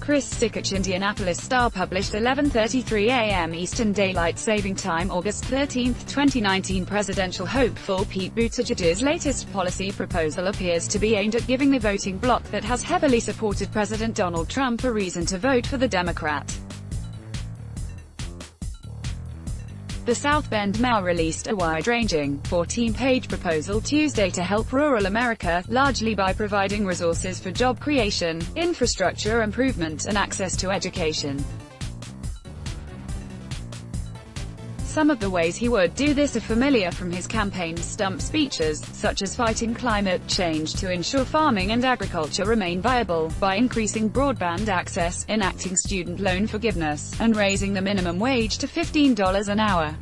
Chris Sikich, Indianapolis Star, published 11:33 a.m. Eastern Daylight Saving Time, August 13, 2019. Presidential hopeful Pete Buttigieg's latest policy proposal appears to be aimed at giving the voting bloc that has heavily supported President Donald Trump a reason to vote for the Democrat. The South Bend mayor released a wide-ranging, 14-page proposal Tuesday to help rural America, largely by providing resources for job creation, infrastructure improvement, and access to education. Some of the ways he would do this are familiar from his campaign stump speeches, such as fighting climate change to ensure farming and agriculture remain viable, by increasing broadband access, enacting student loan forgiveness, and raising the minimum wage to $15 an hour.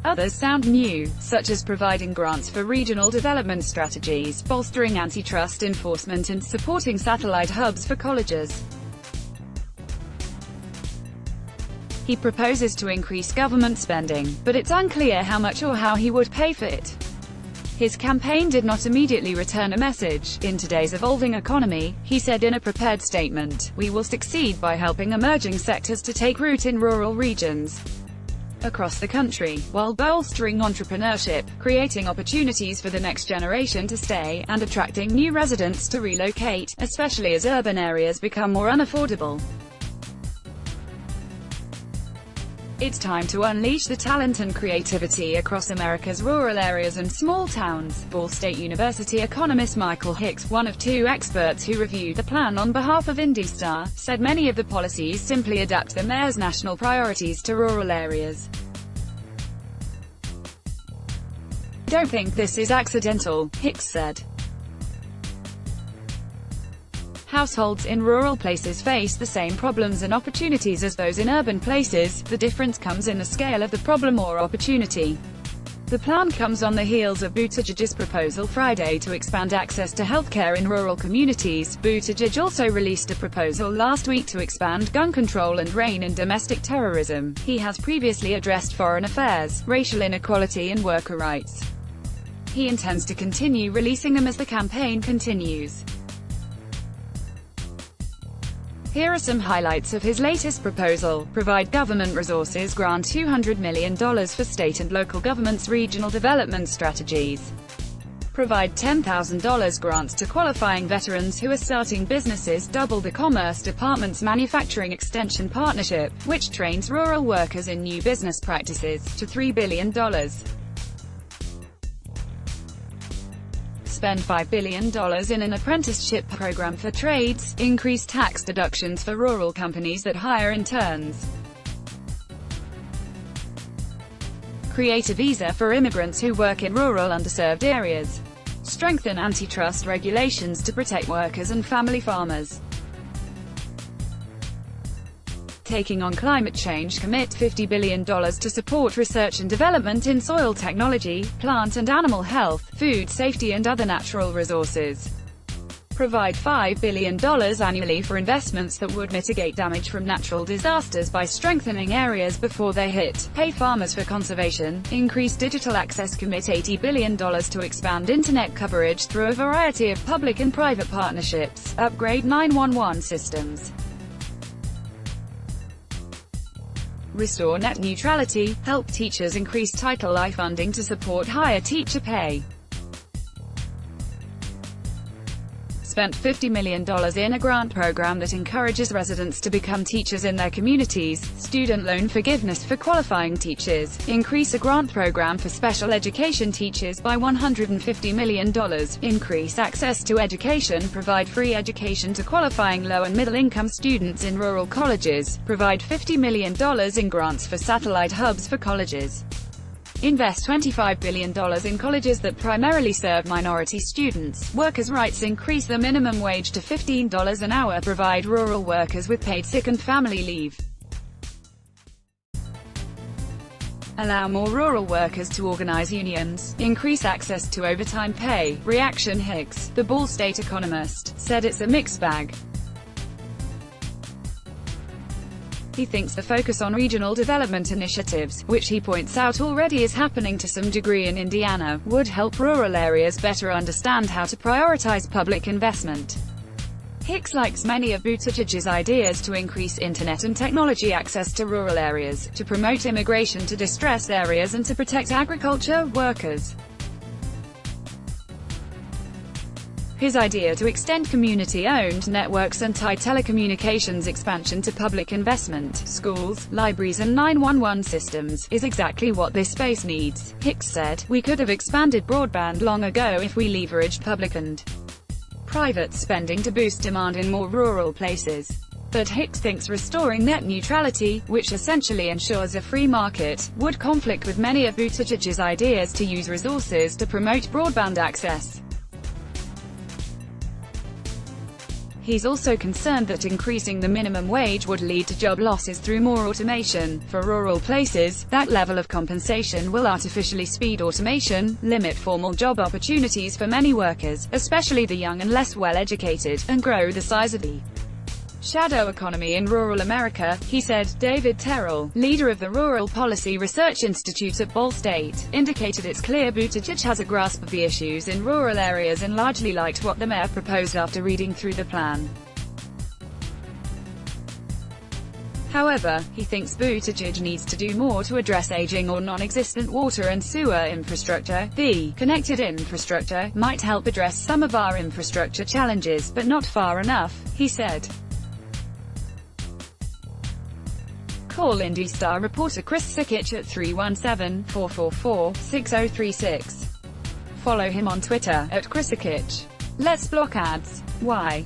Others sound new, such as providing grants for regional development strategies, bolstering antitrust enforcement, and supporting satellite hubs for colleges. He proposes to increase government spending, but it's unclear how much or how he would pay for it. His campaign did not immediately return a message. In today's evolving economy, he said in a prepared statement, we will succeed by helping emerging sectors to take root in rural regions across the country, while bolstering entrepreneurship, creating opportunities for the next generation to stay, and attracting new residents to relocate, especially as urban areas become more unaffordable. It's time to unleash the talent and creativity across America's rural areas and small towns, Ball State University economist Michael Hicks, one of two experts who reviewed the plan on behalf of Indy Star, said many of the policies simply adapt the mayor's national priorities to rural areas. "I don't think this is accidental," Hicks said. Households in rural places face the same problems and opportunities as those in urban places. The difference comes in the scale of the problem or opportunity. The plan comes on the heels of Buttigieg's proposal Friday to expand access to healthcare in rural communities. Buttigieg also released a proposal last week to expand gun control and rein in domestic terrorism. He has previously addressed foreign affairs, racial inequality, and worker rights. He intends to continue releasing them as the campaign continues. Here are some highlights of his latest proposal. Provide government resources. Grant $200 million for state and local governments' regional development strategies. Provide $10,000 grants to qualifying veterans who are starting businesses. Double the Commerce Department's Manufacturing Extension Partnership, which trains rural workers in new business practices, to $3 billion. Spend $5 billion in an apprenticeship program for trades, increase tax deductions for rural companies that hire interns. Create a visa for immigrants who work in rural underserved areas. Strengthen antitrust regulations to protect workers and family farmers. Taking on climate change. Commit $50 billion to support research and development in soil technology, plant and animal health, food safety, and other natural resources. Provide $5 billion annually for investments that would mitigate damage from natural disasters by strengthening areas before they hit. Pay farmers for conservation. Increase digital access. Commit $80 billion to expand internet coverage through a variety of public and private partnerships. Upgrade 911 systems. Restore net neutrality. Help teachers increase Title I funding to support higher teacher pay. Spent $50 million in a grant program that encourages residents to become teachers in their communities. Student loan forgiveness for qualifying teachers. Increase a grant program for special education teachers by $150 million. Increase access to education. Provide free education to qualifying low and middle-income students in rural colleges. Provide $50 million in grants for satellite hubs for colleges. Invest $25 billion in colleges that primarily serve minority students. Workers' rights. Increase the minimum wage to $15 an hour. Provide rural workers with paid sick and family leave. Allow more rural workers to organize unions. Increase access to overtime pay. Reaction. Hicks, the Ball State economist, said it's a mixed bag. He thinks the focus on regional development initiatives, which he points out already is happening to some degree in Indiana, would help rural areas better understand how to prioritize public investment. Hicks likes many of Buttigieg's ideas to increase internet and technology access to rural areas, to promote immigration to distressed areas and to protect agriculture workers. His idea to extend community-owned networks and tie telecommunications expansion to public investment, schools, libraries and 911 systems, is exactly what this space needs. Hicks said, "We could have expanded broadband long ago if we leveraged public and private spending to boost demand in more rural places." But Hicks thinks restoring net neutrality, which essentially ensures a free market, would conflict with many of Buttigieg's ideas to use resources to promote broadband access. He's also concerned that increasing the minimum wage would lead to job losses through more automation. For rural places, that level of compensation will artificially speed automation, limit formal job opportunities for many workers, especially the young and less well-educated, and grow the size of the shadow economy in rural America, he said. David Terrell, leader of the Rural Policy Research Institute at Ball State, indicated it's clear Buttigieg has a grasp of the issues in rural areas and largely liked what the mayor proposed after reading through the plan. However, he thinks Buttigieg needs to do more to address aging or non-existent water and sewer infrastructure. The connected infrastructure might help address some of our infrastructure challenges, but not far enough, he said. Call Indy Star reporter Chris Sikich at 317-444-6036. Follow him on Twitter, at Chris Sikich. Let's block ads. Why?